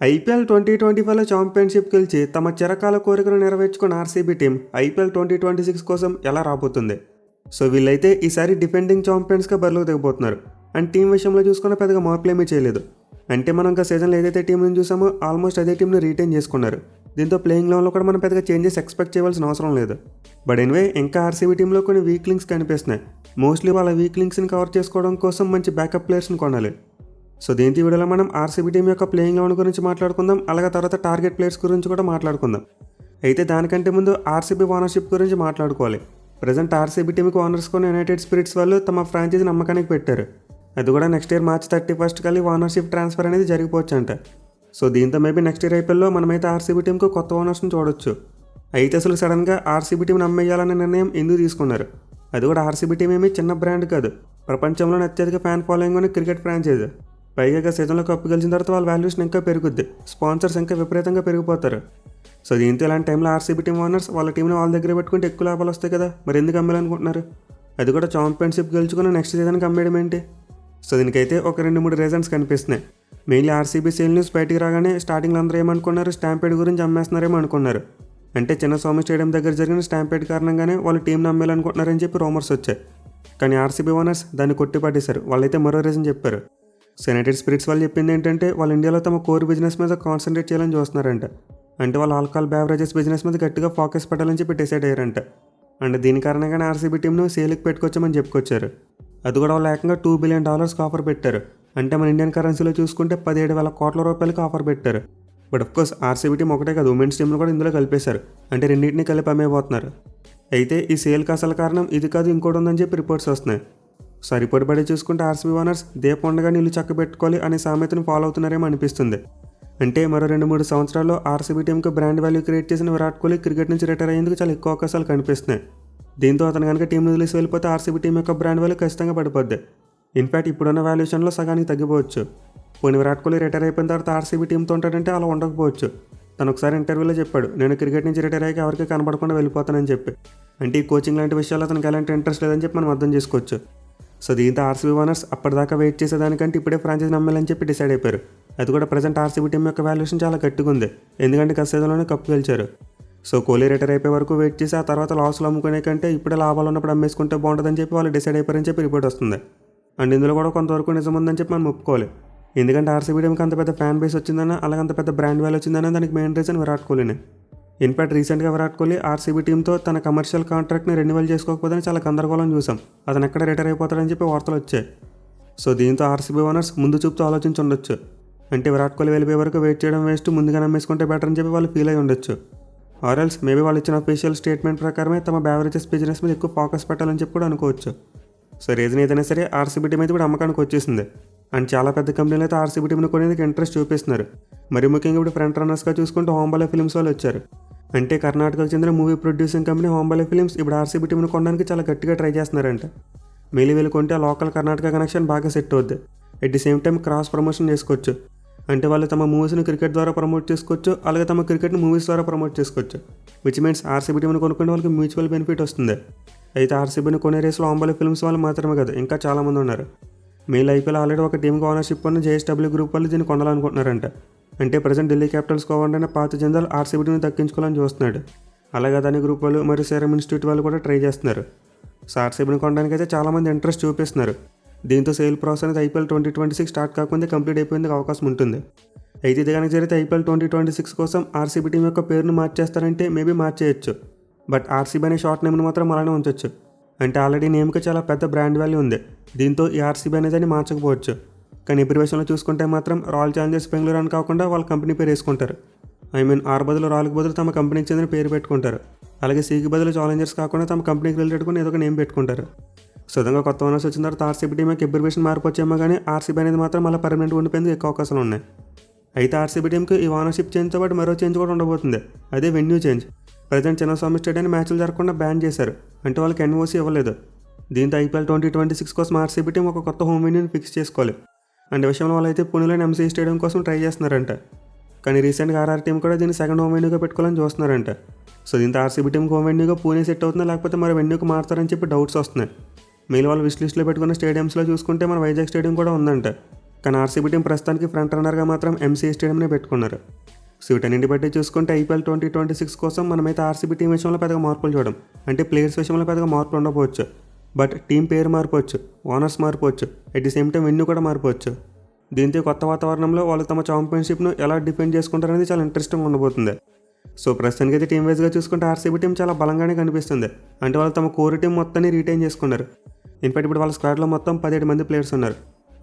IPL 2025లో championship గెలిచి తమ చిరకాల కోరికను నెరవేర్చుకున్న ఆర్సీబీ టీం ఐపీఎల్ 2026 కోసం ఎలా రాబోతుంది. సో వీళ్ళైతే ఈసారి డిఫెండింగ్ ఛాంపియన్స్గా బరిలోకి దిగబోతున్నారు. అండ్ టీం విషయంలో చూసుకున్న పెద్దగా మార్పులేమీ చేయలేదు. అంటే మనం ఇంకా సీజన్లో ఏదైతే టీంని చూసామో ఆల్మోస్ట్ అదే టీంని రీటైన్ చేసుకున్నారు. దీంతో ప్లేయింగ్ లెవెన్లో కూడా మనం పెద్దగా చేంజెస్ ఎక్స్పెక్ట్ చేయవలసిన అవసరం లేదు. బట్ ఎనివే ఇంకా ఆర్సీబీ టీంలో కొన్ని వీక్ లింక్స్ కనిపిస్తున్నాయి. మోస్ట్లీ వాళ్ళ వీక్ లింక్స్ని కవర్ చేసుకోవడం కోసం మంచి బ్యాకప్ ప్లేయర్స్ని కొనాలి. సో దీంతో వీడియోలో మనం ఆర్సీబీ టీం యొక్క ప్లేయింగ్ లెవెన్ గురించి మాట్లాడుకుందాం. అలాగే తర్వాత టార్గెట్ ప్లేయర్స్ గురించి కూడా మాట్లాడుకుందాం. అయితే దానికంటే ముందు ఆర్సీబీ ఓనర్షిప్ గురించి మాట్లాడుకోవాలి. ప్రజెంట్ ఆర్సీబీ టీంకి ఓనర్స్ కొన్ని యునైటెడ్ స్పిరిట్స్ వాళ్ళు తమ ఫ్రాంచైజీని అమ్మకానికి పెట్టారు. అది కూడా నెక్స్ట్ ఇయర్ మార్చ్ 31 కల్లా ఓనర్షిప్ ట్రాన్స్ఫర్ అనేది జరిగిపోవచ్చు అంట. సో దీంతో మేబీ నెక్స్ట్ ఇయర్ ఐపీఎల్లో మనమైతే ఆర్సీబీ టీంకు కొత్త ఓనర్స్ని చూడొచ్చు. అయితే అసలు సడన్గా ఆర్సీబీ టీంని అమ్మేయాలనే నిర్ణయం ఎందుకు తీసుకున్నారు? అది కూడా ఆర్సీబీ టీం ఏమీ చిన్న బ్రాండ్ కాదు. ప్రపంచంలోనే అత్యధిక ఫ్యాన్ ఫాలోయింగ్ ఉన్న క్రికెట్ ఫ్రాంచైజీ. పైగా సీజన్లో కప్పు గెలిచిన తర్వాత వాళ్ళ వాల్యూషన్ ఇంకా పెరుగుద్ది. స్పాన్సర్స్ ఇంకా విపరీతంగా పెరిగిపోతారు. సో దీంతో ఇలాంటి టైంలో ఆర్సీబీ టీం ఓనర్స్ వాళ్ళ టీంని వాళ్ళ దగ్గర పెట్టుకుంటే ఎక్కువ లాభాలు వస్తాయి కదా. మరి ఎందుకు అమ్మాలనుకుంటున్నారు? అది కూడా ఛాంపియన్షిప్ గెలుచుకుని నెక్స్ట్ సీజన్కి అమ్మేయడం ఏంటి? సో దీనికైతే ఒక 2-3 రీజన్స్ కనిపిస్తున్నాయి. మెయిన్లీ ఆర్సీబీ సేల్ న్యూస్ బయటికి రాగానే స్టార్టింగ్లో అందరూ ఏమనుకున్నారు, స్టాంపేడ్ గురించి అమ్మేస్తున్నారేమో అనుకున్నారు. అంటే చిన్నస్వామి స్టేడియం దగ్గర జరిగిన స్టాంపేడ్ కారణంగానే వాళ్ళు టీంని అమ్మేయాలనుకుంటున్నారని చెప్పి రూమర్స్ వచ్చాయి. కానీ ఆర్సీబీ ఓనర్స్ దాన్ని కొట్టిపట్టేశారు. వాళ్ళైతే మరో రీజన్ చెప్పారు. సో యునైటెడ్ స్పిరిట్స్ వాళ్ళు చెప్పింది ఏంటంటే వాళ్ళు ఇండియాలో తమ కోర్ బిజినెస్ మీద కాన్సన్ట్రేట్ చేయాలని చూస్తున్నారంట. అంటే వాళ్ళు ఆల్కహాల్ బెవరేజెస్ బిజినెస్ మీద గట్టిగా ఫోకస్ పెట్టాలని చెప్పి డిసైడ్ అయ్యారంట. అండ్ దీని కారణంగానే ఆర్సీబీ టీంను సేల్కి పెట్టుకొచ్చామని చెప్పుకొచ్చారు. అది కూడా వాళ్ళు ఏకంగా $2 బిలియన్ ఆఫర్ పెట్టారు. అంటే మన ఇండియన్ కరెన్సీలో చూసుకుంటే 17,000 కోట్ల రూపాయలకి ఆఫర్ పెట్టారు. బట్ అఫ్కోర్స్ ఆర్సీబీ టీం ఒకటే కాదు, ఉమెన్స్ టీంను కూడా ఇందులో కలిపేశారు. అంటే రెండింటినీ కలిపి అమ్మేపోతున్నారు. అయితే ఈ సేల్కి అసలు కారణం ఇది కాదు ఇంకోటి ఉందని చెప్పి రిపోర్ట్స్ వస్తున్నాయి. సో రిపోర్ట్ బడి చూసుకుంటే ఆర్సీబీ ఓనర్స్ దీపండగా నీళ్ళు చక్క పెట్టుకోవాలి అనే సామెతను ఫాలో అవుతున్నారేమో అనిపిస్తుంది. అంటే మరో 2-3 సంవత్సరాల్లో ఆర్సీబీ టీంకి బ్రాండ్ వాల్యూ క్రియేట్ చేసిన విరాట్ కోహ్లీ క్రికెట్ నుంచి రిటైర్ అయ్యేందుకు చాలా ఎక్కువ అవకాశాలు కనిపిస్తున్నాయి. దీంతో అతను కనుక టీంను వదిలేసి వెళ్ళిపోతే ఆర్సీబీ టీం యొక్క బ్రాండ్ వాల్యూ ఖచ్చితంగా పడిపోద్ది. ఇన్ఫ్యాక్ట్ ఇప్పుడున్న వాల్యుయేషన్లో సగానికి తగ్గిపోవచ్చు. పోనీ విరాట్ కోహ్లీ రిటైర్ అయిపోయిన తర్వాత ఆర్సీబీ టీంతో ఉంటాడంటే అలా ఉండకపోవచ్చు. తను ఒకసారి ఇంటర్వ్యూలో చెప్పాడు, నేను క్రికెట్ నుంచి రిటైర్ అయ్యాక ఎవరికి కనబడకుండా వెళ్ళిపోతానని చెప్పి. అంటే ఈ కోచింగ్ లాంటి విషయాలు అతనికి ఎలాంటి ఇంట్రెస్ట్ లేదని చెప్పి మనం అర్థం చేసుకోవచ్చు. సో దీంతో ఆర్సీబీ ఓనర్స్ అప్పటిదాకా వెయిట్ చేసేదానికంటే ఇప్పుడే ఫ్రాంచైజీ నమ్మాలని చెప్పి డిసైడ్ అయిపోయారు. అది కూడా ప్రజెంట్ ఆర్సీబీ టీం యొక్క వాల్యుయేషన్ చాలా గట్టిగా ఉంది. ఎందుకంటే గత సీజన్లోనే కప్పు గెలిచారు. సో కోహ్లీ రిటైర్ అయిపోయే వరకు వెయిట్ చేసి ఆ తర్వాత లాస్లో అమ్ముకునే కంటే ఇప్పుడే లాభాలు ఉన్నప్పుడు అమ్మేసుకుంటే బాగుంటుందని చెప్పి వాళ్ళు డిసైడ్ అయిపోయారని చెప్పి రిపోర్ట్ వస్తుంది. అండ్ ఇందులో కూడా కొంతవరకు నిజం ఉందని చెప్పి మనం ఒప్పుకోవాలి. ఎందుకంటే ఆర్సీబీ టీంకి అంత పెద్ద ఫ్యాన్ బేస్ వచ్చిందన్న, అలాగే అంత పెద్ద బ్రాండ్ వాల్యూ వచ్చిందన్న దానికి మెయిన్ రీజన్ విరాట్ కోహ్లీనే. ఇన్ఫాక్ట్ రీసెంట్గా విరాట్ కోహ్లీ ఆర్సీబీ టీంతో తన కమర్షియల్ కాంట్రాక్ట్ని రెన్యువల్ చేసుకోకపోతే చాలా గందరగోళం చూసాం. అతను ఎక్కడ రిటైర్ అయిపోతాడని చెప్పి వార్తలు వచ్చాయి. సో దీంతో ఆర్సీబీ ఓనర్స్ ముందు చూపుతూ ఆలోచించి ఉండొచ్చు. అంటే విరాట్ కోహ్లీ వెళ్ళిపోయే వరకు వెయిట్ చేయడం వేస్ట్, ముందుగా నమ్మేసుకుంటే బెటర్ అని చెప్పి వాళ్ళు ఫీల్ అయి ఉండొచ్చు. ఆర్ఎల్స్ మేబీ వాళ్ళు ఇచ్చిన అఫీషియల్ స్టేట్మెంట్ ప్రకారమే తమ బెవరేజెస్ బిజినెస్ మీద ఎక్కువ ఫోకస్ పెట్టాలని చెప్పి కూడా అనుకోవచ్చు. సో రీజన్ ఏదైనా సరే ఆర్సీబీ టీం అయితే ఇప్పుడు అమ్మకానికి వచ్చేసింది. అండ్ చాలా పెద్ద కంపెనీలు అయితే ఆర్సీబీ టీంని కొనేందుకు ఇంట్రెస్ట్ చూపిస్తున్నారు. మరి ముఖ్యంగా ఇప్పుడు ఫ్రంట్ రన్నర్స్గా చూసుకుంటూ హోంబాలే ఫిల్మ్స్ వాళ్ళు వచ్చారు. అంటే కర్ణాటకకు చెందిన movie producing company Hombale films ఇప్పుడు ఆర్సీబీ టీంని కొనడానికి చాలా గట్టిగా ట్రై చేస్తున్నారంట. మేలీ వీళ్ళు కొంటే ఆ లోకల్ కర్ణాటక కనెక్షన్ బాగా సెట్ అవుద్ది. At the same time cross promotion చేసుకోవచ్చు. అంటే వాళ్ళు తమ మూవీస్ని క్రికెట్ ద్వారా ప్రమోట్ చేసుకోవచ్చు, అలాగే తమ క్రికెట్ని మూవీస్ ద్వారా ప్రమోట్ చేసుకోవచ్చు. విచ్ మీన్స్ ఆర్సీబీ టీంని కొనుక్కునే వాళ్ళకి మ్యూచువల్ బెనిఫిట్ వస్తుంది. అయితే ఆర్సీబీని కొనే రేసులో హోంబాలే ఫిల్మ్స్ వాళ్ళు మాత్రమే కాదు, ఇంకా చాలామంది ఉన్నారు. మెయిల్ ఐపీఎల్ ఆల్రెడీ ఒక టీంకి ఓనర్షిప్ ఉన్న జేఎస్డబ్ల్యూ గ్రూప్ వాళ్ళు దీన్ని కొనాలనుకుంటున్నారంట. అంటే ప్రజెంట్ ఢిల్లీ క్యాపిటల్స్ కోవాలంటే పాత జనరల్ ఆర్సీబీ టీంని దక్కించుకోవాలని చూస్తున్నాడు. అలాగే దాని గ్రూప్ వాళ్ళు మరియు సెరమ్ ఇన్స్టిట్యూట్ వాళ్ళు కూడా ట్రై చేస్తున్నారు. సో ఆర్సీబీని కొనడానికి అయితే చాలామంది ఇంట్రెస్ట్ చూపిస్తున్నారు. దీంతో సేల్ ప్రాసెస్ అనేది ఐపీఎల్ 2026 స్టార్ట్ కాకుండా కంప్లీట్ అయిపోయేందుకు అవకాశం ఉంటుంది. అయితే ఇది కనుక జరిగితే ఐపీఎల్ 2026 కోసం ఆర్సీబీ టీం యొక్క పేరును మార్చేస్తారంటే మేబీ మార్చేయచ్చు. బట్ ఆర్సీబీ అనే షార్ట్ నేమ్ని మాత్రం అలానే ఉంచొచ్చు. అంటే ఆల్రెడీ నేమ్కి చాలా పెద్ద బ్రాండ్ వాల్యూ ఉంది. దీంతో ఈ ఆర్సీబీ అనేది మార్చకపోవచ్చు. కానీ ఎబ్రివేషన్లో చూసుకుంటే మాత్రం రాయల్ ఛాలెంజర్స్ బెంగళూరు అని కాకుండా వాళ్ళ కంపెనీ పేరు వేసుకుంటారు. ఆర్ బదులు రాయల్కి బదులు తమ కంపెనీకి చెందిన పేరు పెట్టుకుంటారు. అలాగే సీకి బదులు ఛాలెంజర్స్ కాకుండా తమ కంపెనీకి రిలేటెడ్ ఏదో ఒక నేమ్ పెట్టుకుంటారు. సొంతంగా కొత్త ఓనర్స్ వచ్చిన తర్వాత ఆర్సీబీ టీం యొక్క ఎబ్రివేషన్ మార్పొచ్చేమో కానీ ఆర్సీబీ అనేది మాత్రం మళ్ళీ పర్మనెంట్ ఉండిపోయేందుకు ఎక్కువ అవకాశాలు ఉన్నాయి. అయితే ఆర్సీబీ టీంకి ఈ ఓనర్షిప్ చేంజ్తో పాటు మరో చేంజ్ కూడా ఉండబోతుంది. అదే వెన్యూ చేంజ్. ప్రజెంట్ చిన్నస్వామి స్టేడియాన్ని మ్యాచ్లు జరగకుండా బ్యాన్ చేశారు. అంటే వాళ్ళకి ఎన్ఓసీ ఇవ్వలేదు. దీంతో ఐపీఎల్ 2026 కోసం ఆర్సీబీ టీం ఒక కొత్త హోమ్ వెన్యూని ఫిక్స్ చేసుకోవాలి. అండ్ విషయంలో వాళ్ళైతే పుణెలోని ఎంసీ స్టేడియం కోసం ట్రై చేస్తున్నారంట. కానీ రీసెంట్గా ఆర్ఆర్ టీం కూడా దీన్ని సెకండ్ హోమ్ వెన్యూగా పెట్టుకోవాలని చూస్తున్నారంట. సో దీంతో ఆర్సీబీ టీంకి హోమ్ వెన్యూగా పూణే సెట్ అవుతుందా లేకపోతే మరో వెన్యూకి మారుతారని చెప్పి డౌట్స్ వస్తున్నాయి. మెయిల్ వాళ్ళు విష్ లిస్ట్లో పెట్టుకున్న స్టేడియంస్లో చూసుకుంటే మన వైజాగ్ స్టేడియం కూడా ఉందంట. కానీ ఆర్సీబీ టీం ప్రస్తుతానికి ఫ్రంట్ రన్నర్గా మాత్రం ఎంసీఏ స్టేడియంనే పెట్టుకున్నారు. సో వీటన్నింటి బట్టి చూసుకుంటే ఐపీఎల్ 2026 కోసం మనమైతే ఆర్సీబీ టీం విషయంలో పెద్దగా మార్పులు చూడడం. అంటే ప్లేయర్స్ విషయంలో పెద్దగా మార్పులు ఉండకపోవచ్చు, బట్ టీం పేరు మారిపోవచ్చు, ఓనర్స్ మారిపోవచ్చు, at the same time venue కూడా మారిపోవచ్చు. దీంతో కొత్త వాతావరణంలో వాళ్ళు తమ ఛాంపియన్షిప్ను ఎలా డిఫెండ్ చేసుకుంటారనేది చాలా ఇంట్రెస్టింగ్ ఉండబోతుంది. సో ప్రస్తుతానికి అయితే టీం వైజ్గా చూసుకుంటే ఆర్సీబీ టీం చాలా బలంగానే కనిపిస్తుంది. అంటే వాళ్ళు తమ కోర్ టీం మొత్తాన్ని రీటైన్ చేసుకున్నారు. ఇన్ఫాక్ట్ ఇప్పుడు వాళ్ళ స్క్వాడ్లో మొత్తం 17 మంది ప్లేయర్స్ ఉన్నారు.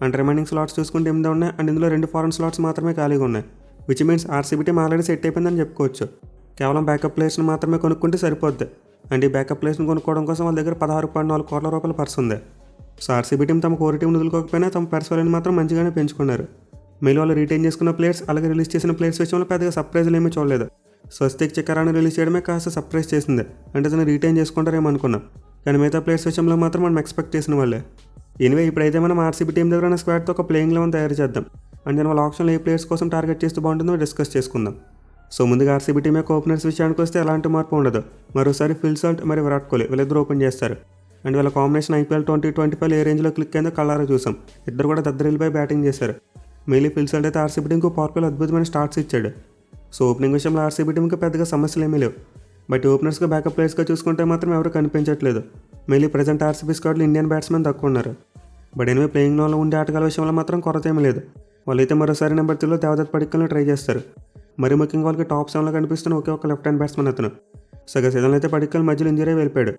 అండ్ రిమైనింగ్ స్లాట్స్ చూసుకుంటే 8 ఉన్నాయి. అండ్ ఇందులో 2 ఫారెన్ స్లాట్స్ మాత్రమే ఖాళీగా ఉన్నాయి. Which means RCB team already set అయిపోయిందని చెప్పుకోవచ్చు. కేవలం బ్యాకప్ ప్లేయర్స్ని మాత్రమే కొనుక్కుంటే సరిపోద్ది. అండ్ ఈ బ్యాకప్ ప్లేయర్స్ని కొనుక్కోవడం కోసం వాళ్ళ దగ్గర 16.4 కోట్ల రూపాయల పర్స్ ఉంది. సో ఆర్సీబీ టీం తమ కోర్ టీం వదులుకోకపోయినా తమ పర్స్ వాల్యూని మాత్రం మంచిగానే పెంచుకున్నారు. మేలు వాళ్ళు రిటైన్ చేసుకున్న ప్లేయర్స్ అలాగే రిలీజ్ చేసిన ప్లేయర్స్ విషయంలో పెద్దగా సర్ప్రైజ్లు ఏమీ చూడలేదు. స్వస్తిక్ చక్రాన్ని రిలీజ్ చేయడమే కాస్త సర్ప్రైజ్ చేసింది. అంటే తను రిటైన్ చేసుకుంటారేమో అనుకున్నాం, కానీ మిగతా ప్లేయర్స్ విషయంలో మాత్రం మనం ఎక్స్పెక్ట్ చేసిన వాళ్ళే. ఎనివే ఇప్పుడైతే మనం ఆర్సీబీ టీం దగ్గర ఉన్న స్క్వాడ్తో ఒక ప్లేయింగ్ 11 తయారు చేద్దాం. అండ్ దాని వాళ్ళ ఆప్షన్లో ఏ ప్లేయర్స్ కోసం టార్గెట్ చేస్తూ బాగుంటుందో డిస్కస్ చేసుకుందాం. సో ముందుగా ఆర్సీబీ టీం యొక్క ఓపెనర్స్ విషయానికి వస్తే ఎలాంటి మార్పు ఉండదు. మరోసారి ఫిల్ సాల్ట్ మరియు విరాట్ కోహ్లీ వీళ్ళిద్దరు ఓపెన్ చేస్తారు. అండ్ వీళ్ళ కాంబినేషన్ ఐపీఎల్ 2025 ఏ రేంజ్లో క్లిక్ అయిందో కళ్ళారా చూసాం. ఇద్దరు కూడా దద్దరిల్లిపై బ్యాటింగ్ చేశారు. మెయిలీ ఫిల్ సాల్ట్ అయితే ఆర్సీబీ టీంకు పవర్ఫుల్ అద్భుతమైన స్టార్ట్స్ ఇచ్చాడు. సో ఓపెనింగ్ విషయంలో ఆర్సీబీ టీంకి పెద్దగా సమస్యలు ఏమీ లేవు. బట్ ఓపెనర్స్గా బ్యాకప్ ప్లేయర్స్గా చూసుకుంటే మాత్రం ఎవరు కనిపించట్లేదు. మెయిలీ ప్రజెంట్ ఆర్సీబీ స్క్వాడ్లో ఇండియన్ బ్యాట్స్మెన్ తక్కువ ఉన్నారు. బట్ ఎనివే ప్లేయింగ్ 11లో ఉండే ఆటగాళ్ళ విషయంలో మాత్రం కొరత ఏమీ లేదు. వాళ్ళైతే మరోసారి నెంబర్ 3లో దేవదత్ పడిక్కల్ని ట్రై చేస్తారు. మరి ముఖ్యంగా వాళ్ళకి టాప్ 7లో కనిపిస్తున్న ఒకే ఒక లెఫ్ట్ హ్యాండ్ బ్యాట్స్మెన్ అతను. సగ సీజన్లో అయితే పడిక్కల్ మధ్యలో ఇంజరీ వెళ్ళిపోయాడు.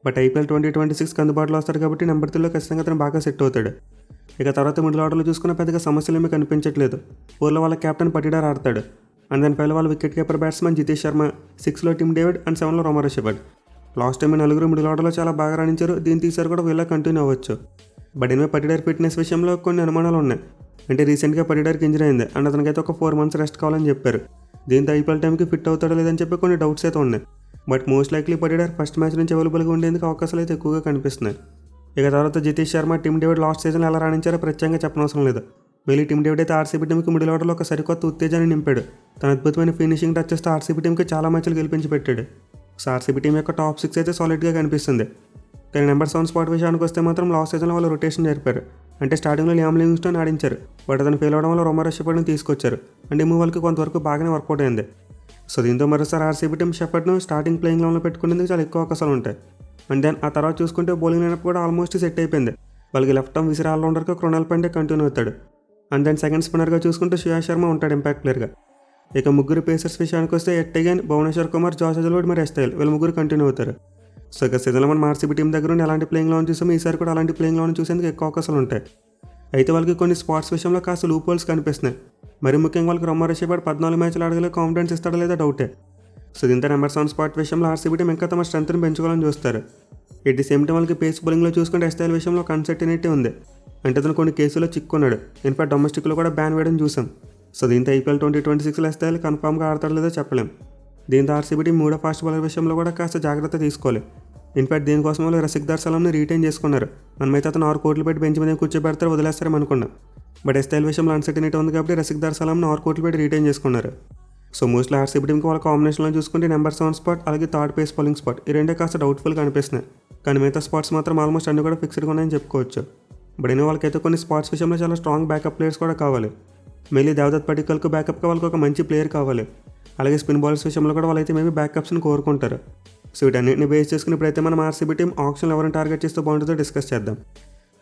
బట్ ఐపీఎల్ 2026 అందుబాటులో వస్తారు కాబట్టి నెంబర్ 3లో ఖచ్చితంగా అతను బాగా సెట్ అవుతాడు. ఇక తర్వాత మిడిల్ ఆర్డర్లో చూసుకున్న పెద్దగా సమస్యలు ఏమీ కనిపించట్లేదు. 4లో వాళ్ళ కెప్టెన్ పటిడార్ ఆడతాడు. అండ్ దాని 5లో వాళ్ళ wicket keeper batsmen Jitesh Sharma, 6లో టిమ్ డేవిడ్ అండ్ 7లో Romario Shepherd. Last time 4 middle ఆర్డర్లో చాలా బాగా రాణించారు. దీని తీసారు కూడా వీళ్ళ కంటిన్యూ అవ్వచ్చు. బట్ ఎనివే పటిడార్ ఫిట్నెస్ విషయంలో కొన్ని అనుమానాలు ఉన్నాయి. అంటే రీసెంట్గా పటిడార్కి ఇంజరీ అయింది అండ్ అతనికైతే ఒక 4 మంత్స్ రెస్ట్ కావాలని చెప్పారు. దీంతో ఐపీఎల్ టైంకి ఫిట్ అవుతాడో లేదని చెప్పి కొన్ని డౌట్స్ అయితే ఉన్నాయి. But most likely Patidar first match నుంచి అవైలబుల్గా ఉండేందుకు అవకాశాలు అయితే ఎక్కువగా కనిపిస్తున్నాయి. ఇక తర్వాత Jitesh Sharma, Tim David last సీజన్లో ఎలా రాణించారో ప్రత్యేకంగా చెప్పనవసరం లేదు. మళ్ళీ టిమ్ డేవిడ్ అయితే ఆర్సీబీ టీంకి మిడిల్ ఆర్డర్లో ఒక సరికొత్త ఉత్తేజాన్ని నింపాడు. తన అద్భుతమైన ఫినిషింగ్ టచ్ చేస్తే ఆర్సీబీ టీంకి చాలా మ్యాచ్లు గెలిపించి పెట్టాడు. సో ఆర్సీబీ టీం యొక్క టాప్ 6 అయితే సాలిడ్గా కనిపిస్తుంది. కానీ నెంబర్ 7 స్పాట్ విషయానికి వస్తే మాత్రం లాస్ట్ సీజన్లో వాళ్ళు రొటేషన్ జరిపారు. అంటే స్టార్టింగ్లో లియామ్ లివింగ్స్టన్ ఆడించారు. బట్ అతను ఫెయిల్ అవడం వల్ల రోమరో షెపర్డ్ని తీసుకొచ్చారు. అండ్ ఈ మూవ్ వాళ్ళకి కొంతవరకు బాగానే వర్కౌట్ అయింది. సో దీంతో మరోసారి ఆర్సీబీ టీం షెపర్డ్ను స్టార్టింగ్ ప్లేయింగ్ 11లో పెట్టుకునేందుకు చాలా ఎక్కువ అవకాశాలు ఉంటాయి. అండ్ దెన్ ఆ తర్వాత చూసుకుంటే బౌలింగ్ లైనప్ కూడా ఆల్మోస్ట్ సెట్ అయిపోయింది. వాళ్ళకి లెఫ్ట్ ఆర్మ్ విసిరి ఆల్రౌండర్గా క్రొనాల్ పాండ్యా కంటిన్యూ అవుతాడు. అండ్ దెన్ సెకండ్ స్పిన్నర్గా చూసుకుంటే శ్రేయస్ శర్మ ఉంటాడు ఇంపాక్ట్ ప్లేయర్గా. ఇక ముగ్గురు పేసర్స్ విషయానికి వస్తే ఎట్టగన్, భువనేశ్వర్ కుమార్, జాస్ హజల్వుడ్ మరి ఎస్టైల్ వీళ్ళు ముగ్గురు కంటిన్యూ అవుతారు. సో ఇక సీజన్లో మనం ఆర్సీబీ టీం దగ్గర నుండి ఎలాంటి ప్లేయింగ్ 11 చూసామో ఈసారి కూడా అలాంటి ప్లేయింగ్ 11 చూసేందుకు ఎక్కువ అవకాశాలు ఉంటాయి. అయితే వాళ్ళకి కొన్ని స్పాట్స్ విషయంలో కాస్త లూప్ హోల్స్ కనిపిస్తున్నాయి. మరి ముఖ్యంగా వాళ్ళకి రోమరో షెపర్డ్ 14 మ్యాచ్లు ఆడగలే కాన్ఫిడెన్స్ ఇస్తాడో లేదా డౌటే. సో దీంతో నెంబర్ 7 స్పాట్ విషయంలో ఆర్సీబీ టీం ఇంకా తమ స్ట్రెంత్ని పెంచుకోవాలని చూస్తారు. ఎట్ ది సేమ్ టైం వాళ్ళకి పేస్ బౌలింగ్లో చూసుకుంటే ఎస్టైల్ విషయంలో కన్సర్టినిటీ ఉంది. అంటే అతను కొన్ని కేసుల్లో చిక్కున్నాడు. ఇన్ఫాక్ట్ డొమెస్టిక్లో కూడా బ్యాన్ వేయడం చూసాం. సో దీంతో ఐపీఎల్ 2026లో ఎస్టైల్ కన్ఫామ్గా ఆడతాడో లేదో చెప్పలేం. దీంతో ఆర్సీబీ టీం 3వ ఫాస్ట్ బౌలర్ విషయంలో కూడా కాస్త జాగ్రత్త తీసుకోవాలి. ఇన్ఫాక్ట్ దీనికోసం వాళ్ళు రసిక్దార్ సలాంని రీటైన్ చేసుకున్నారు. మనమైతే అతను 6 కోట్లు పెట్టి బెంచ్ మీద కూర్చోబెడతారు, వదిలేస్తారేమో అనుకున్నాం. బట్ ఎస్టైల్ విషయంలో అన్సర్టినిటీ ఉంది కాబట్టి రసిక్దార్ సలాంని 6 కోట్లు పెట్టి రీటైన్ చేసుకున్నారు. సో మోస్ట్లీ ఆర్సీబీ టీంకి వాళ్ళ కాంబినేషన్లో చూసుకుంటే నెంబర్ 7 స్పాట్ అలాగే థర్డ్ పేస్ బౌలింగ్ స్పాట్ ఈ రెండే కాస్త డౌట్ఫుల్గా అనిపిస్తున్నాయి. కానీ మిగతా స్పాట్స్ మాత్రం ఆల్మోస్ట్ అన్ని కూడా ఫిక్స్డ్గా ఉన్నాయని చెప్పుకోవచ్చు. బట్ అయినా వాళ్ళకైతే కొన్ని స్పాట్స్ విషయంలో చాలా స్ట్రాంగ్ బ్యాకప్ ప్లేయర్స్ కూడా కావాలి. మెయిలీ దేవదత్ పడిక్కల్కు బ్యాకప్గా వాళ్ళకి ఒక మంచి ప్లేయర్ కావాలి. అలాగే స్పిన్ బౌలర్స్ విషయంలో కూడా వాళ్ళైతే మేబీ బ్యాకప్స్ని కోరుకుంటారు. సో వీటన్నిటిని బేస్ చేసుకుని ఇప్పుడైతే మనం ఆర్సీబీ టీం ఆప్షన్లు ఎవరిని టార్గెట్ చేస్తూ బాగుంటుందో డిస్కస్ చేద్దాం.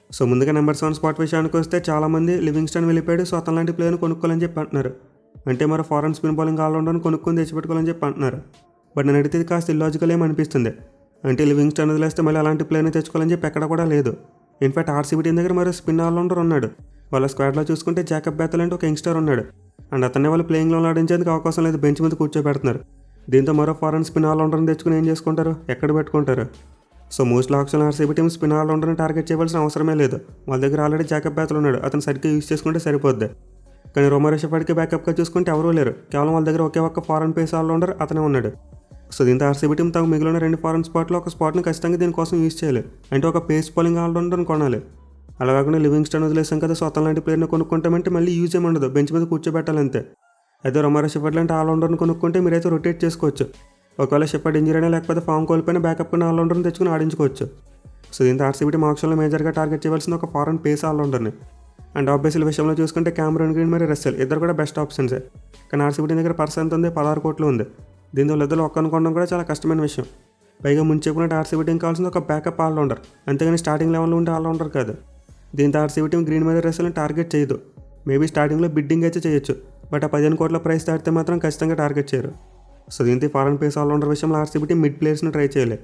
సో ముందుగా నెంబర్ 7 స్పాట్ విషయానికి వస్తే చాలామంది లివింగ్స్టన్ వెళ్ళిపోయాడు, సో అతను లాంటి ప్లేయర్ని కొనుక్కోవాలని చెప్పి అంటున్నారు. అంటే మరో ఫారెన్ స్పిన్ బౌలింగ్ ఆల్రౌండర్ని కొనుక్కొని తెచ్చిపెట్టుకోవాలని చెప్పి అంటున్నారు. బట్ నేను అడిగితే కాస్త ఇల్లాజికల్ ఏమనిపిస్తుంది. అంటే లివింగ్స్టన్ వదిలేస్తే మళ్ళీ అలాంటి ప్లేయర్ని తెచ్చుకోవాలని చెప్పి ఎక్కడ కూడా లేదు. ఇన్ఫాక్ట్ ఆర్సీబీ టీం దగ్గర మరో స్పిన్ ఆల్రౌండర్ ఉన్నాడు. వాళ్ళ స్క్వాడ్లో చూసుకుంటే జాకబ్ బెథెల్ అంటే ఒక యంగ్స్టర్ ఉన్నాడు. అండ్ అతనే వాళ్ళు ప్లేయింగ్లో ఆడించేందుకు అవకాశం లేదు, బెంచ్ మీద కూర్చోబెడుతున్నారు. దీంతో మరో ఫారెన్ స్పిన్ ఆల్రౌండర్ని తెచ్చుకుని ఏం చేసుకుంటారు, ఎక్కడ పెట్టుకుంటారు? So mostly option RCB team spin ఆల్రౌండర్ని టార్గెట్ చేయవలసిన అవసరమే లేదు. వాళ్ళ దగ్గర ఆల్రెడీ జాకబ్ బెథెల్ ఉన్నాడు, అతను సరిగ్గా యూజ్ చేసుకుంటే సరిపోద్ది. కానీ రోమరో షెపర్డ్కి బ్యాకప్గా చూసుకుంటే ఎవరూ లేరు. కేవలం వాళ్ళ దగ్గర ఒకే ఒక్క ఫారెన్ పేస్ ఆల్రౌండర్ అతనే ఉన్నాడు. సో దీంతో ఆర్సీబీ టీం తమ మిగిలిన 2 ఫారెన్ స్పాట్లో ఒక స్పాట్ని ఖచ్చితంగా దీనికోసం యూజ్ చేయాలి. అంటే ఒక పేస్ బౌలింగ్ ఆల్రౌండర్ని కొనాలి. అలా కాకుండా లివింగ్స్టన్ వదిలేసాం కదా, సో అతను లాంటి ప్లేయర్ని కొనుక్కుంటామంటే మళ్ళీ యూజ్ ఏమి ఉండదు, బెంచ్ మీద కూర్చోబెట్టాలంతే. అయితే రోమరో షెపర్డ్ లాంటి ఆల్రౌండర్ని కొనుక్కుంటే మీరైతే రొటేట్ చేసుకోవచ్చు. ఒకవేళ షెపర్డ్ ఇంజరీ అయినా లేకపోతే ఫామ్ కోల్పోయినా బ్యాకప్ ఆల్రౌండర్ని తెచ్చుకుని ఆడించుకోవచ్చు. సో దీంతో ఆర్సీబీ టీం ఆప్షన్లో మేజర్గా టార్గెట్ చేయవలసిన ఒక ఫారెన్ పేస్ ఆల్రౌండర్ని. అండ్ ఆబ్వియస్లీ విషయంలో చూసుకుంటే క్యామరన్ గ్రీన్ మరియు రస్సెల్ ఇద్దరు కూడా బెస్ట్ ఆప్షన్సే. కానీ ఆర్సీబీ టీం దగ్గర పర్స్ ఎంత ఉంది, 16 కోట్లు ఉంది. దీంతో ఇద్దరు ఒక్కను కొనడం కూడా చాలా కష్టమైన విషయం. పైగా ముందు చెప్పినట్టు ఆర్సీబీ టీం కావాల్సింది ఒక బ్యాకప్ ఆల్రౌండర్, అంతేగాని స్టార్టింగ్ లెవెల్లో ఉండే ఆల్రౌండర్ కాదు. దీంతో ఆర్సీబీ టీం గ్రీన్ మరియు రస్సెల్ని టార్గెట్ చేయదు. మేబీ స్టార్టింగ్లో బిడ్డింగ్ అయితే చేయొచ్చు, బట్ ఆ 15 కోట్ల ప్రైస్ దాటితే మాత్రం ఖచ్చితంగా టార్గెట్ చేయరు. సో దీంతో ఫారెన్ పేస్ ఆల్రౌండర్ విషయంలో ఆర్సీబీ టీం మిడ్ ప్లేయర్స్ని ట్రై చేయాలి.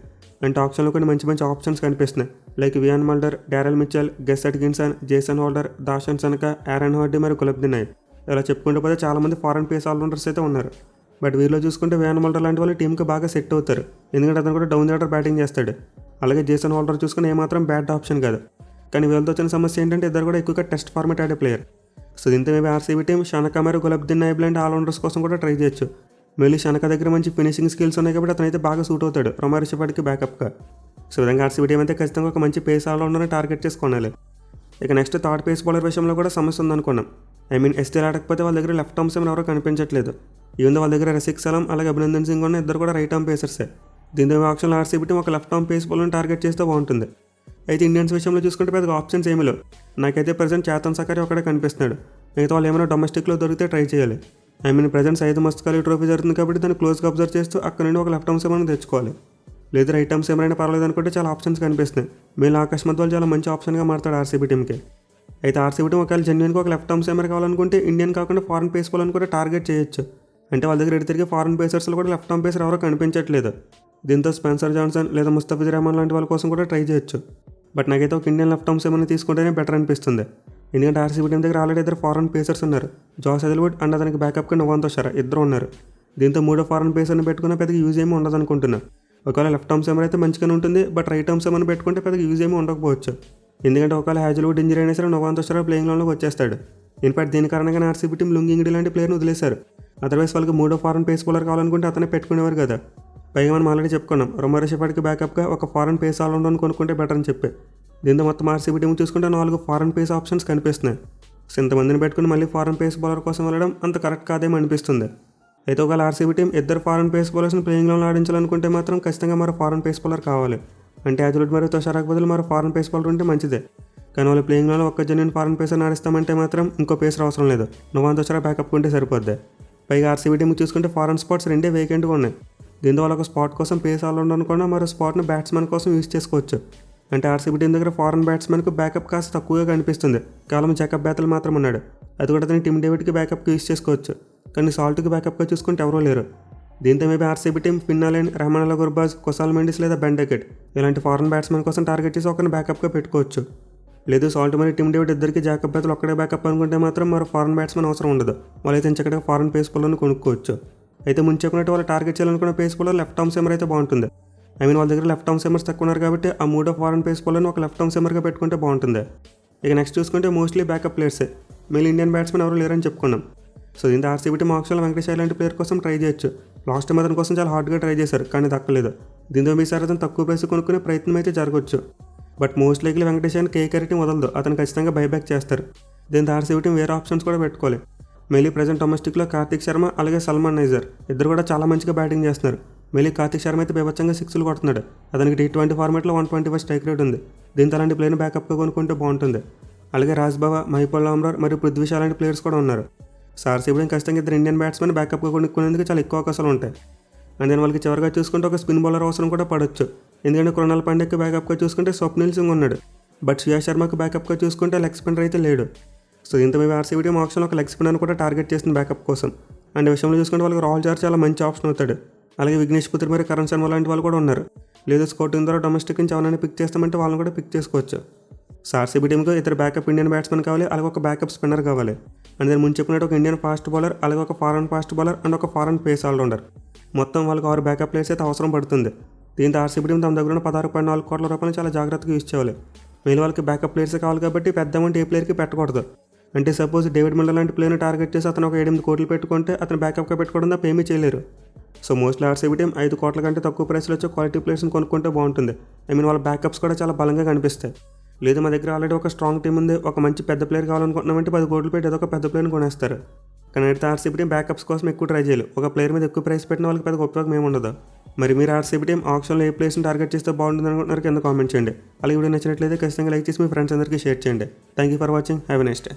అంటే ఆప్షన్లో కొన్ని మంచి మంచి ఆప్షన్స్ కనిపిస్తున్నాయి. Like Wiaan Mulder, Daryl Mitchell, Gus Atkinson, Jason Holder, Dasun Shanaka, Aaron Hardie మరియు కులబ్దీన్ నాయర్. ఇలా చెప్పుకుంటూ పోతే చాలామంది ఫారెన్ పేస్ ఆల్రౌండర్స్ అయితే ఉన్నారు. బట్ వీరిలో చూసుకుంటే వియాన్ మల్డర్ లాంటి వాళ్ళు టీంకి బాగా సెట్ అవుతారు, ఎందుకంటే అతను కూడా డౌన్ ది ఆర్డర్ బ్యాటింగ్ చేస్తాడు. అలాగే జేసన్ హోల్డర్ చూసుకుని ఏమాత్రం బ్యాడ్ ఆప్షన్ కాదు. కానీ వీళ్ళతో వచ్చిన సమస్య ఏంటంటే ఇద్దరు కూడా ఎక్కువగా టెస్ట్ ఫార్మేట్ ఆడే ప్లేయర్. సో దీంతో మేబీ ఆర్సీబీ టీం షనక మరియు గులబ్దీన్ నాయర్ లాంటి ఆల్రౌండర్స్ కోసం కూడా ట్రై చేయొచ్చు. మళ్ళీ షనక దగ్గర మంచి ఫినిషింగ్ స్కిల్స్ ఉన్నాయి కాబట్టి అతనైతే బాగా సూట్ అవుతాడు రొమారీ షెపర్డ్కి బ్యాకప్గా. సో విధంగా ఆర్సీబీ టీం అయితే ఖచ్చితంగా ఒక మంచి పేస్ ఆల్రౌండర్ని టార్గెట్ చేసుకోవాలి. ఇక నెక్స్ట్ థర్డ్ పేస్ బౌలర్ విషయంలో కూడా సమస్య ఉందనుకున్నాం. ఎస్టీల్ ఆడకపోతే వాళ్ళ దగ్గర లెఫ్ట్ ఆర్మ్ సెవెన్ ఎవరో కనిపించట్లేదు. ఈవెన్ వాళ్ళ దగ్గర రసిక్ సలాం అలాగే అభినందన్ సింగ్ ఉన్న ఇద్దరు కూడా రైట్ ఆర్మ్ పేసర్సే. దీంతో ఆప్షన్లో ఆర్సీబీ టీం ఒక లెఫ్ట్ ఆర్మ్ పేస్ బౌలర్ని టార్గెట్ చేస్తే బాగుంటుంది. అయితే ఇండియన్స్ విషయంలో చూసుకుంటే పెద్దగా ఆప్షన్స్ ఏమీ లేవు. నాకైతే ప్రజెంట్ చేతన్ సకరి ఒకటే కనిపిస్తున్నాడు. మిగతా వాళ్ళు ఏమైనా డొమెస్టిక్లో దొరికితే ట్రై చేయాలి. ప్రజెంట్ సైద్ మస్తక్ అలీ ట్రోఫీ జరుగుతుంది కాబట్టి దాన్ని క్లోజ్గా అబ్జర్వ్ చేస్తూ అక్కడ నుండి ఒక లెఫ్ట్ ఆర్మ్ సెవెన్ తెచ్చుకోవాలి. లేదా రైట్ ఆర్మ్ సెవెన్ అయినా పర్లేదు అనుకుంటే చాలా ఆప్షన్స్ కనిపిస్తున్నాయి. మేలు ఆకాశ్ మధ్వాల్ చాలా మంచి ఆప్షన్గా మారుతాడు ఆర్సీబీ టీంకి. అయితే ఆర్సీబీ టీం ఒకవేళ జెన్యున్గా ఒక లెఫ్ట్ ఆర్మ్ సెవెన్ కావాలనుకుంటే ఇండియన్ కాకుండా ఫారెన్ పేస్ బౌలర్ని కూడా టార్గెట్ చేయొచ్చు. అంటే వాళ్ళ దగ్గర తిరిగి ఫారెన్ పేసర్స్లో కూడా లెఫ్ట్ ఆర్మ్ పేసర్ ఎవరో కనిపించట్లేదు. దీంతో స్పెన్సర్ జాన్సన్ లేదా ముస్తఫిజుర్ రహమాన్ లాంటి వాళ్ళ కోసం కూడా ట్రై చేయొచ్చు. బట్ నాకైతే ఒక ఇండియన్ లెఫ్ట్ ఆర్మ్ సెవెన్ తీసుకుంటేనే బెటర్ అనిపిస్తుంది. ఎందుకంటే ఆర్సీబీ టీం దగ్గర ఆల్రెడీ ఇద్దరు ఫారెన్ పేసర్స్ ఉన్నారు. జాస్ హెజల్వుడ్ అండ్ అతనికి బ్యాకప్గా నవాంతో షరా ఇద్దరు ఉన్నారు. దీంతో మూడో ఫారెన్ పేసర్ని పెట్టుకున్న పెద్దగా యూజ్ ఏమీ ఉండదు అనుకుంటున్నా. ఒకవేళ లెఫ్ట్ ఆర్మ్ సెవెన్ అయితే మంచిగానే ఉంటుంది, బట్ రైట్ ఆర్మ్ సెవెన్ పెట్టుకుంటే పెద్దగా యూజ్ ఏమీ ఉండకపోవచ్చు. ఎందుకంటే ఒకవేళ హెజల్వుడ్ ఇంజరీ అయినా సరే నవాంతో షరా ప్లేయింగ్ లోన్లోకి వచ్చేస్తాడు. ఇన్ఫాక్ట్ దీని కారణంగానే ఆర్సీబీ టీం లుంగింగిడి లాంటి ప్లేయర్ని వదిలేశారు. అదర్వైజ్ వాళ్ళకి మూడో ఫారెన్ పేస్ బౌలర్ కావాలనుకుంటే అతనే పెట్టుకునేవారు కదా. పైగా మనం ఆల్రెడీ చెప్పుకున్నాం రొమారీ షెపర్డ్కి బ్యాకప్గా ఒక ఫారెన్ పేస్ ఆల్రౌండర్ని కొనుక్కుంటే బెటర్ అని చెప్పి. దీంతో మొత్తం ఆర్సీబీ టీం చూసుకుంటే 4 ఫారెన్ పేస్ ఆప్షన్స్ కనిపిస్తున్నాయి. సో ఇంతమందిని పెట్టుకుని మళ్ళీ ఫారెన్ పేస్ బౌలర్ కోసం వెళ్ళడం అంత కరెక్ట్ కాదేమో అనిపిస్తుంది. అయితే ఒకవేళ ఆర్సీబీ టీం ఇద్దరు ఫారెన్ పేస్ బౌలర్స్ని ప్లేయింగ్ లోన్లో ఆడించాలనుకుంటే మాత్రం ఖచ్చితంగా మరో ఫారెన్ పేస్ బౌలర్ కావాలి. అంటే హెజల్వుడ్ మరియు తుషారాకు బదులు మరో ఫారెన్ పేస్ బౌలర్ ఉంటే మంచిదే. కానీ వాళ్ళు ప్లేయింగ్ లోన్లో ఒక్క జెన్యున్ ఫారెన్ పేసర్ని ఆడిస్తామంటే మాత్రం ఇంకో పేసర్ అవసరం లేదు. నవాంతో షరా బ్యాకప్ ఉంటే సరిపోద్ది. పైగా ఆర్సీబీ టీం చూసుకుంటే ఫారెన్ స్పాట్స్ రెండే వేకెంట్గా ఉన్నాయి. దీంతో వాళ్ళ ఒక స్పాట్ కోసం పేస్ ఆల్రౌండర్ అనుకున్నా మరో స్పాట్ను బ్యాట్స్మెన్ కోసం యూజ్ చేసుకోవచ్చు. అంటే ఆర్సీబీ టీం దగ్గర ఫారెన్ బ్యాట్స్మెన్కు బ్యాకప్ కాస్త తక్కువగా కనిపిస్తుంది. కేవలం జకబ్ బేతల్ మాత్రం ఉన్నాడు. అది కూడా అతని టిమ్ డేవిడ్కి బ్యాకప్కి యూజ్ చేసుకోవచ్చు. కానీ సాల్ట్కి బ్యాకప్గా చూసుకుంటే ఎవరూ లేరు. దీంతో maybe RCB team Finn Allen, Rahman Gurbaz, Kusal Mendis లేదా బెన్ డెకెట్ ఇలాంటి ఫారెన్ బ్యాట్స్మెన్ కోసం టార్గెట్ చేసి ఒకరిని బ్యాకప్గా పెట్టుకోవచ్చు. లేదు సాల్ట్ మరియు టిమ్ డేవిడ్ ఇద్దరికి జాకబ్ బేతల్ ఒక్కడే బ్యాకప్ అనుకుంటే మాత్రం మరో ఫారెన్ బ్యాట్స్మెన్ అవసరం ఉండదు. వాళ్ళైతే ఇంచక్కగా ఫారెన్ పేస్ బౌలర్ని కొనుక్కోవచ్చు. అయితే ముందు చెప్పినట్టు వాళ్ళు టార్గెట్ చేయాలనుకున్న పేస్ బౌలర్ లెఫ్ట్ ఆర్మ్ సెమర్ అయితే బాగుంటుంది. వాళ్ళ దగ్గర లెఫ్ట్ ఆర్మ్ సెమర్స్ తక్కువ ఉన్నారు కాబట్టి ఆ మూడో ఫారెన్ పేస్ బౌలర్ని ఒక లెఫ్ట్ ఆర్మ్ సెమర్గా పెట్టుకుంటే బాగుంటుంది. ఇక నెక్స్ట్ చూసుకుంటే మోస్ట్లీ బ్యాకప్ ప్లేయర్సే. మళ్ళీ ఇండియన్ బ్యాట్స్మెన్ ఎవరు లేరని చెప్పుకున్నాం. సో దీంతో ఆర్సీబీ టీం ఆప్షన్లో వెంకటేష్ లాంటి ప్లేయర్ కోసం ట్రై చేయొచ్చు. లాస్ట్ టైం అతని కోసం చాలా హార్డ్గా ట్రై చేశారు కానీ దక్కలేదు. దీంతో మీసారి అతను తక్కువ ప్రైస్ కొనుక్కునే ప్రయత్నం అయితే జరగవచ్చు. బట్ మోస్ట్ లైక్లీ వెంకటేష్ అని కేకేఆర్ టీం వదలదు, అతను ఖచ్చితంగా బైబ్యాక్ చేస్తారు. దీంతో ఆర్సీబీ టీం వేరే ఆప్షన్స్ కూడా పెట్టుకోవాలి. మళ్ళీ ప్రజెంట్ డొమెస్టిక్లో కార్తిక్ శర్మ అలాగే సల్మాన్ నైజర్ ఇద్దరు కూడా చాలా మంచిగా బ్యాటింగ్ చేస్తున్నారు. మళ్ళీ కార్తిక్ శర్మ అయితే బీభత్సంగా 6లు కొడుతున్నాడు. అతనికి T20 ఫార్మాట్లో 125 స్ట్రైక్ రేట్ ఉంది. దీంతో అలాంటి ప్లేయర్ని బ్యాకప్గా కొనుక్కుంటే బాగుంటుంది. అలాగే రాజ్బావా, మహిపాల్ లామ్రార్ మరియు పృథ్వీ షా లాంటి ప్లేయర్స్ కూడా ఉన్నారు. సో ఆర్సీబీ టీం ఖచ్చితంగా ఇద్దరు ఇండియన్ బ్యాట్స్మెన్ బ్యాకప్గా కొనుక్కునేందుకు చాలా ఎక్కువ అవకాశాలు ఉంటాయి. అండ్ దెన్ వాళ్ళకి చివరిగా చూసుకుంటే ఒక స్పిన్ బౌలర్ అవసరం కూడా పడవచ్చు. ఎందుకంటే కృణాల్ పాండ్యాకి బ్యాకప్గా చూసుకుంటే స్వప్నిల్ సింగ్ ఉన్నాడు. బట్ శ్రేయస్ శర్మకు బ్యాకప్గా చూసుకుంటే లెగ్ స్పిన్నర్ అయితే లేడు. సో దీంతో మేము ఆర్సీబీ టీం ఆప్షన్లో ఒక లెగ్ స్పిన్నర్ని కూడా టార్గెట్ చేస్తుంది బ్యాకప్ కోసం. అండ్ ఈ విషయంలో చూసుకుంటే వాళ్ళకి రాహుల్ చార్ చాలా మంచి ఆప్షన్ అవుతాడు. అలాగే విఘ్నేష్ పుత్రి మరియు కరణ్ శర్మ లాంటి వాళ్ళు కూడా ఉన్నారు. లేదు స్కోటింగ్ ద్వారా డొమెస్టిక్ నుంచి ఎవరైనా పిక్ చేస్తామంటే వాళ్ళని కూడా పిక్ చేసుకోవచ్చు. సో ఆర్సీబీ టీంకు ఇద్దరు బ్యాకప్ ఇండియన్ బ్యాట్స్మెన్ కావాలి, అలాగే ఒక బ్యాకప్ స్పిన్నర్ కావాలి. అండ్ దాని ముందు చెప్పినట్టు ఒక ఇండియన్ ఫాస్ట్ బౌలర్, అలాగే ఒక ఫారెన్ ఫాస్ట్ బౌలర్ అండ్ ఒక ఫారెన్ పేస్ ఆల్రౌండర్. మొత్తం వాళ్ళకి 6 బ్యాకప్ ప్లేయర్స్ అయితే అవసరం పడుతుంది. దీంతో ఆర్సీబీ టీం తమ దగ్గర ఉన్న 16.4 కోట్ల రూపాయలు చాలా జాగ్రత్తగా యూజ్ చేయాలి. వీళ్ళు వాళ్ళకి బ్యాకప్ ప్లేయర్స్ కావాలి కాబట్టి పెద్ద అమౌంట్ ఏ ప్లేయర్కి పెట్టకూడదు. అంటే సపోజ్ డేవిడ్ మిల్లర్ లాంటి ప్లేయర్ని టార్గెట్ చేసి అతను ఒక 7-8 కోట్లు పెట్టుకుంటే అతను బ్యాకప్గా పెట్టుకోవడం తప్ప ఏమీ చేయలేరు. సో మోస్ట్లీ ఆర్సీబీ టీం 5 కోట్ల కంటే తక్కువ ప్రైస్లో వచ్చే క్వాలిటీ ప్లేయర్స్ని కొనుక్కుంటే బాగుంటుంది. వాళ్ళ బ్యాకప్స్ కూడా చాలా బలంగా కనిపిస్తాయి. లేదు మా దగ్గర ఆల్రెడీ ఒక స్ట్రాంగ్ టీం ఉంది, ఒక మంచి పెద్ద ప్లేయర్ కావాలనుకుంటున్నామంటే 10 కోట్లు పెట్టి ఏదో ఒక పెద్ద ప్లేయర్ని కొనేస్తారు. కానీ అయితే ఆర్సీబీ టీం బ్యాకప్స్ కోసం ఎక్కువ ట్రై చేయాలి. ఒక ప్లేయర్ మీద ఎక్కువ ప్రైస్ పెట్టిన వాళ్ళకి పెద్ద ఉపయోగం ఏమి ఉండదు. మరి మీరు ఆర్సీబీ టీం ఆప్షన్లో ఏ ప్లేస్ని టార్గెట్ చేస్తే బాగుంటుంది అనుకుంటున్నారు కింద కామెంట్ చేయండి. అలాగే వీడియో నచ్చినట్లయితే ఖచ్చితంగా లైక్ చేసి మీ ఫ్రెండ్స్ అందరికీ షేర్ చేయండి. Thank you for watching. Have a nice day.